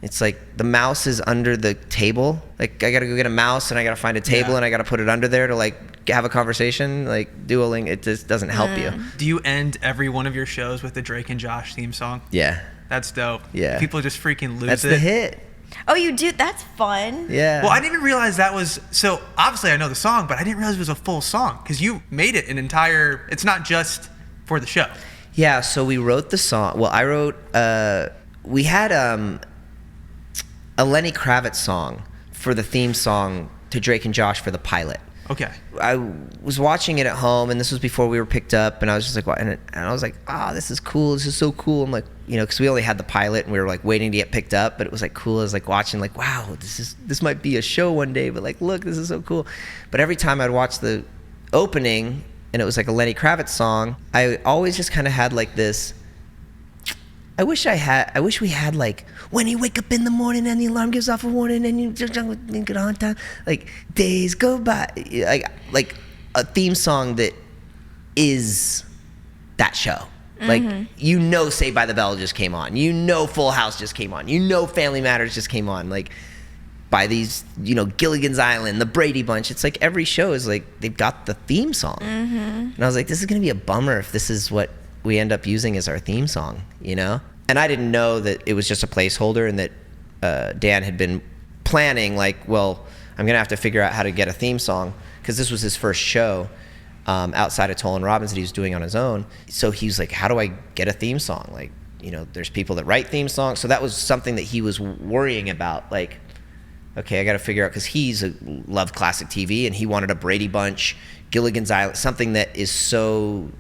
It's like the mouse is under the table. Like, I got to go get a mouse, and I got to find a table, and I got to put it under there to, like, have a conversation. Like, Duolingo, it just doesn't help you. Do you end every one of your shows with the Drake and Josh theme song? Yeah. That's dope. Yeah. People just freaking lose That's it. the hit. Oh, you do? That's fun. Yeah. Well, I didn't even realize that was... So, obviously, I know the song, but I didn't realize it was a full song, because you made it an entire... It's not just for the show. Yeah, so we wrote the song. Well, I wrote... we had a Lenny Kravitz song for the theme song to Drake and Josh for the pilot. Okay. I was watching it at home, and this was before we were picked up, and I was just like, and I was like, this is cool. This is so cool. I'm like, you know, because we only had the pilot, and we were like waiting to get picked up, but it was like cool. I was like watching, like, wow, this might be a show one day, but like, look, this is so cool. But every time I'd watch the opening, and it was like a Lenny Kravitz song, I always just kind of had like this, I wish we had like, when you wake up in the morning and the alarm gives off a warning and you just get on time, like days go by, like a theme song that is that show. Like, you know, Saved by the Bell just came on, you know, Full House just came on, you know, Family Matters just came on, like by these, you know, Gilligan's Island, the Brady Bunch. It's like every show is like, they've got the theme song. And I was like, this is gonna be a bummer if this is what we end up using as our theme song, you know? And I didn't know that it was just a placeholder, and that Dan had been planning, like, well, I'm gonna have to figure out how to get a theme song, because this was his first show outside of Toll and Robbins that he was doing on his own. So he was like, how do I get a theme song? Like, you know, there's people that write theme songs. So that was something that he was worrying about. Like, okay, I got to figure out, because he's loved classic TV, and he wanted a Brady Bunch, Gilligan's Island, something that is so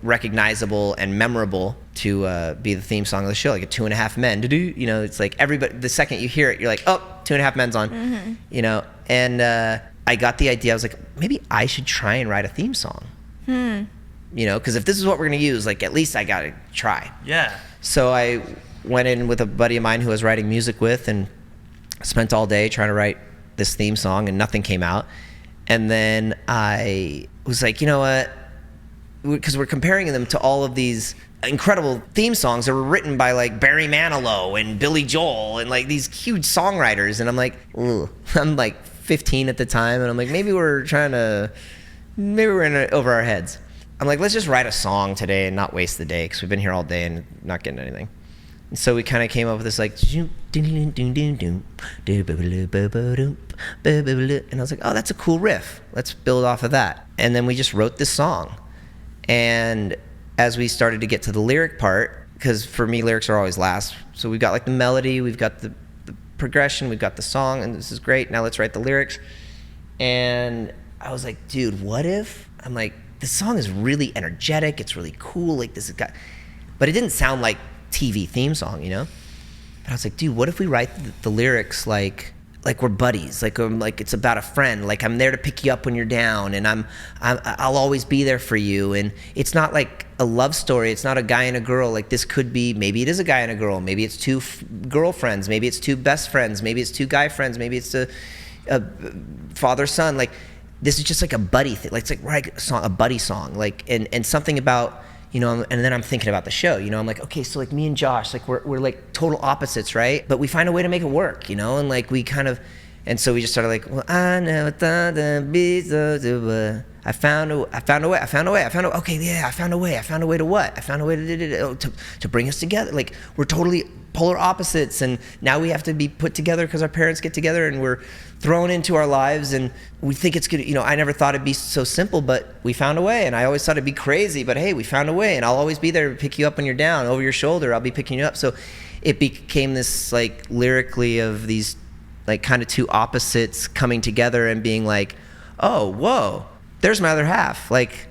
recognizable and memorable to be the theme song of the show, like a 2.5 Men. You know, it's like everybody, the second you hear it, you're like, oh, 2.5 Men's on, you know. And I got the idea. I was like, maybe I should try and write a theme song. You know, because if this is what we're gonna use, like, at least I gotta try. Yeah. So I went in with a buddy of mine who I was writing music with, and spent all day trying to write this theme song, and nothing came out. And then I was like, you know what? Because we're comparing them to all of these incredible theme songs that were written by like Barry Manilow and Billy Joel and like these huge songwriters. And I'm like, ugh. I'm like 15 at the time, and I'm like, maybe we're in it over our heads. I'm like, let's just write a song today and not waste the day, because we've been here all day and not getting anything. And so we kind of came up with this like, and I was like, oh, that's a cool riff. Let's build off of that. And then we just wrote this song. And as we started to get to the lyric part, because for me, lyrics are always last. So we've got like the melody, we've got the progression, we've got the song, and this is great. Now let's write the lyrics. And I was like, dude, what if? I'm like, this song is really energetic. It's really cool. Like this has got, but it didn't sound like TV theme song, you know? But I was like, dude, what if we write the lyrics like we're buddies, like it's about a friend, like I'm there to pick you up when you're down, and I'll always be there for you. And it's not like a love story. It's not a guy and a girl. Like this could be, maybe it is a guy and a girl. Maybe it's two girlfriends. Maybe it's two best friends. Maybe it's two guy friends. Maybe it's a father son. Like this is just like a buddy thing. Like it's like write a song, a buddy song. Like and something about, you know, and then I'm thinking about the show, you know, I'm like, okay, so like me and Josh, like we're like total opposites, right? But we find a way to make it work, you know, and like we kind of, and so we just started like, well, I never thought that'd be so good. I found a way. Okay, yeah, I found a way to what? I found a way to bring us together. Like we're totally polar opposites, and now we have to be put together because our parents get together and we're thrown into our lives, and we think it's good. You know, I never thought it'd be so simple, but we found a way. And I always thought it'd be crazy, but hey, we found a way. And I'll always be there to pick you up when you're down, over your shoulder. I'll be picking you up. So it became this like lyrically of these like kind of two opposites coming together and being like, oh, whoa, there's my other half. Like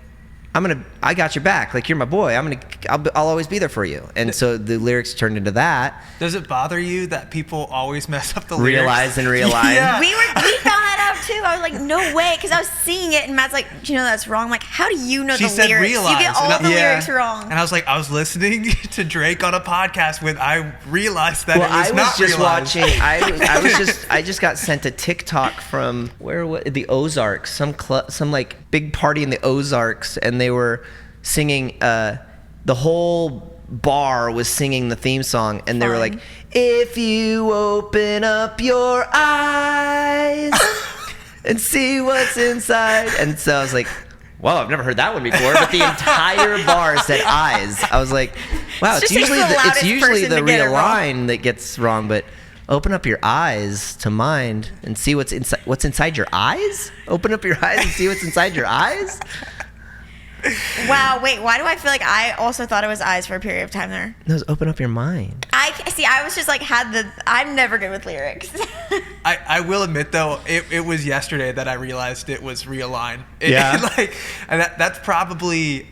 I got your back. Like you're my boy. I'll always be there for you. And so the lyrics turned into that. Does it bother you that people always mess up the Realize lyrics? and realign. Yeah. We found that out too. I was like, no way, because I was seeing it, and Matt's like, do you know that's wrong? I'm like, how do you know She the said lyrics? realize. You get all the lyrics wrong. And I was like, I was listening to Drake on a podcast when I realized that Well, it was I was not just realized. watching. I just got sent a TikTok from the Ozarks, some like big party in the Ozarks, and they were singing. The whole bar was singing the theme song, and they were like, "If you open up your eyes and see what's inside," and so I was like, "Whoa, I've never heard that one before." But the entire bar said "eyes." I was like, "Wow, it's usually the realign that gets wrong, but." Open up your eyes to mind and see what's inside your eyes? Open up your eyes and see what's inside your eyes? Wow, wait, why do I feel like I also thought it was eyes for a period of time there? No, it's open up your mind. I was just like, I'm never good with lyrics. I will admit though, it was yesterday that I realized it was realign. And that's probably,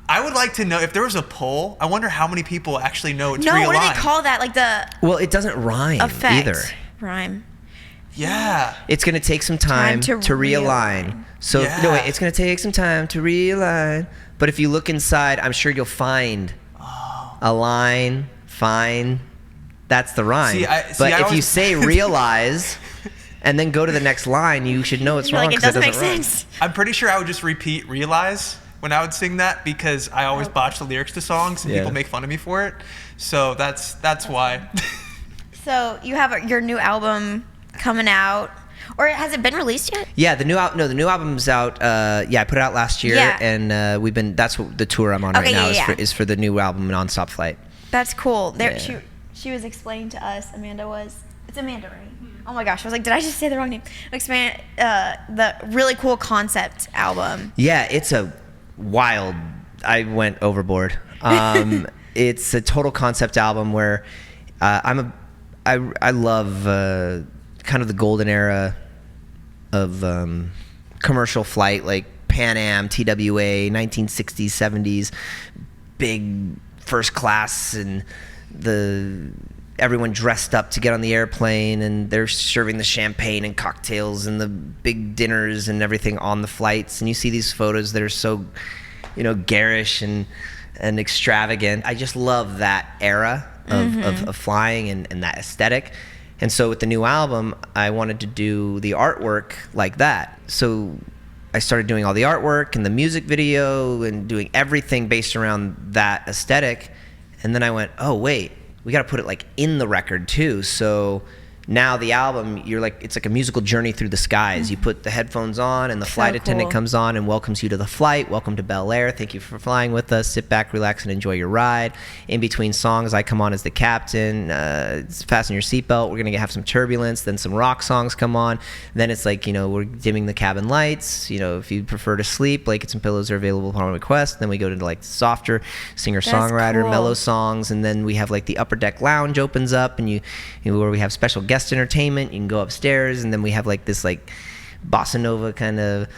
I would like to know if there was a poll. I wonder how many people actually know it's realign. What do they call that? Like the Well, it doesn't rhyme effect. either. Rhyme. Yeah. It's going to take some time to realign. So no, wait, it's going to take some time to realign. But if you look inside, I'm sure you'll find a line, fine. That's the rhyme. If you say realize and then go to the next line, you should know it's wrong. Like, it doesn't make sense. I'm pretty sure I would just repeat realize when I would sing that, because I always botch the lyrics to songs and people make fun of me for it. So that's why. So you have your new album coming out, or has it been released yet? Yeah, the new album's out. I put it out last year, and that's what the tour I'm on right now is for the new album, Nonstop Flight. That's cool. She was explaining to us. It's Amanda, right? Oh my gosh, I was like, did I just say the wrong name? The really cool concept album. Yeah, it's a wild. I went overboard. It's a total concept album where I love kind of the golden era of commercial flight, like Pan Am, TWA, 1960s, 70s, big first class, and everyone dressed up to get on the airplane, and they're serving the champagne and cocktails and the big dinners and everything on the flights. And you see these photos that are so, garish and extravagant. I just love that era of flying and that aesthetic. And so with the new album, I wanted to do the artwork like that. So I started doing all the artwork and the music video and doing everything based around that aesthetic. And then I went, oh wait, we got to put it like in the record too. So now the album, it's like a musical journey through the skies. You put the headphones on and the flight attendant comes on and welcomes you to the flight. Welcome to Bel Air. Thank you for flying with us. Sit back, relax, and enjoy your ride. In between songs, I come on as the captain. Fasten your seatbelt. We're going to have some turbulence. Then some rock songs come on. Then it's like, we're dimming the cabin lights. If you prefer to sleep, blankets and pillows are available upon request. Then we go to like softer singer-songwriter, mellow songs. And then we have like the upper deck lounge opens up and where we have special guest entertainment. You can go upstairs, and then we have like this like bossa nova kind of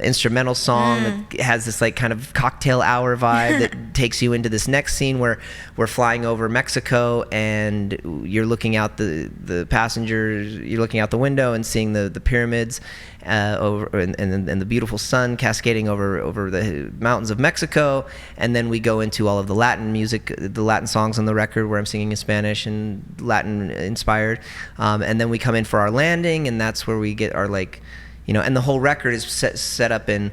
instrumental song that has this like kind of cocktail hour vibe that takes you into this next scene where we're flying over Mexico, and you're looking out the passengers, you're looking out the window and seeing the pyramids over and the beautiful sun cascading over the mountains of Mexico. And then we go into all of the Latin music, the Latin songs on the record where I'm singing in Spanish and Latin inspired. And then we come in for our landing, and that's where we get our like, and the whole record is set up in,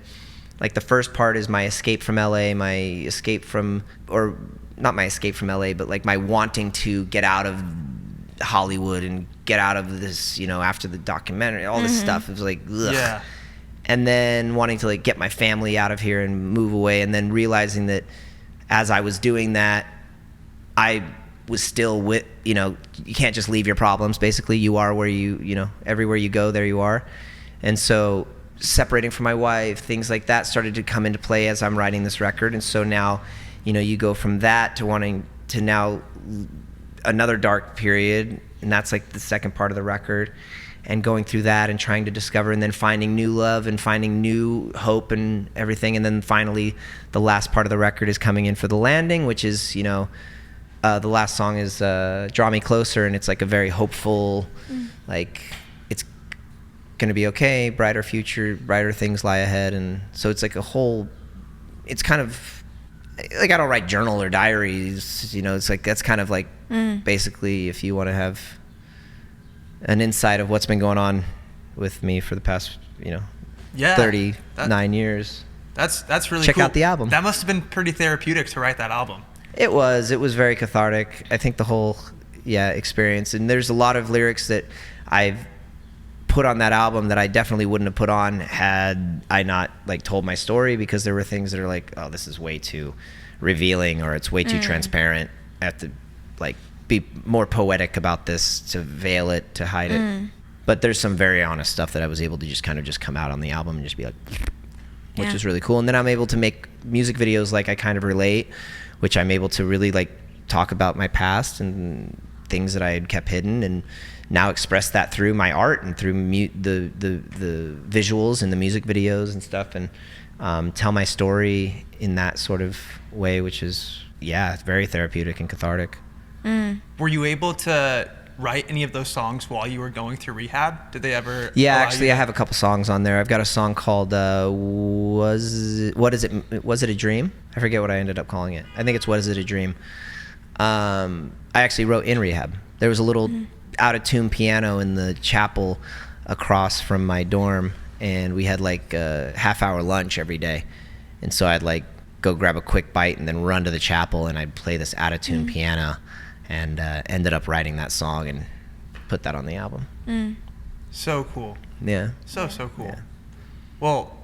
like, the first part is my escape from LA, my escape from, or not my escape from LA, but like my wanting to get out of Hollywood and get out of this, after the documentary, all this stuff. It was like, ugh. Yeah. And then wanting to like get my family out of here and move away, and then realizing that as I was doing that, I was still with, you can't just leave your problems. Basically, you are where everywhere you go, there you are. And so separating from my wife, things like that started to come into play as I'm writing this record. And so now, you go from that to wanting to now another dark period, and that's like the second part of the record, and going through that and trying to discover, and then finding new love and finding new hope and everything. And then finally, the last part of the record is coming in for the landing, which is, the last song is Draw Me Closer, and it's like a very hopeful, like, it's gonna be okay, brighter future, brighter things lie ahead. And so it's like it's kind of like, I don't write journal or diaries, it's like, that's kind of like basically if you want to have an insight of what's been going on with me for the past 39 years. That's really check cool. out the album. That must have been pretty therapeutic to write that album. It was very cathartic. I think the whole experience, and there's a lot of lyrics that I've put on that album that I definitely wouldn't have put on had I not like told my story, because there were things that are like, oh, this is way too revealing, or it's way too transparent. I have to like be more poetic about this to veil it, to hide it. But there's some very honest stuff that I was able to just come out on the album and just be like, which is really cool. And then I'm able to make music videos like I Kind of Relate, which I'm able to really like talk about my past and things that I had kept hidden, and now express that through my art and through the visuals and the music videos and stuff, and tell my story in that sort of way, which is very therapeutic and cathartic. Were you able to write any of those songs while you were going through rehab? Did they ever? Yeah, actually, I have a couple songs on there. I've got a song called Was It a Dream? I forget what I ended up calling it. I think it's What Is It a Dream? I actually wrote in rehab. There was a little out of tune piano in the chapel across from my dorm, and we had like a half-hour lunch every day, and so I'd like go grab a quick bite and then run to the chapel, and I'd play this out of tune piano, and ended up writing that song and put that on the album. So cool. Yeah. So cool. Yeah. Well,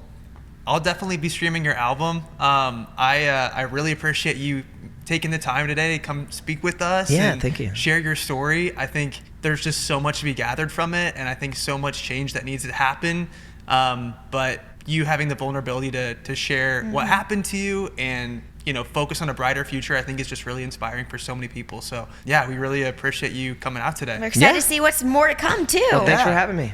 I'll definitely be streaming your album. I really appreciate you taking the time today to come speak with us. Yeah, and thank you. Share your story. I think there's just so much to be gathered from it, and I think so much change that needs to happen. But you having the vulnerability to share what happened to you and focus on a brighter future, I think is just really inspiring for so many people. So yeah, we really appreciate you coming out today. We're excited to see what's more to come too. Well, thanks for having me.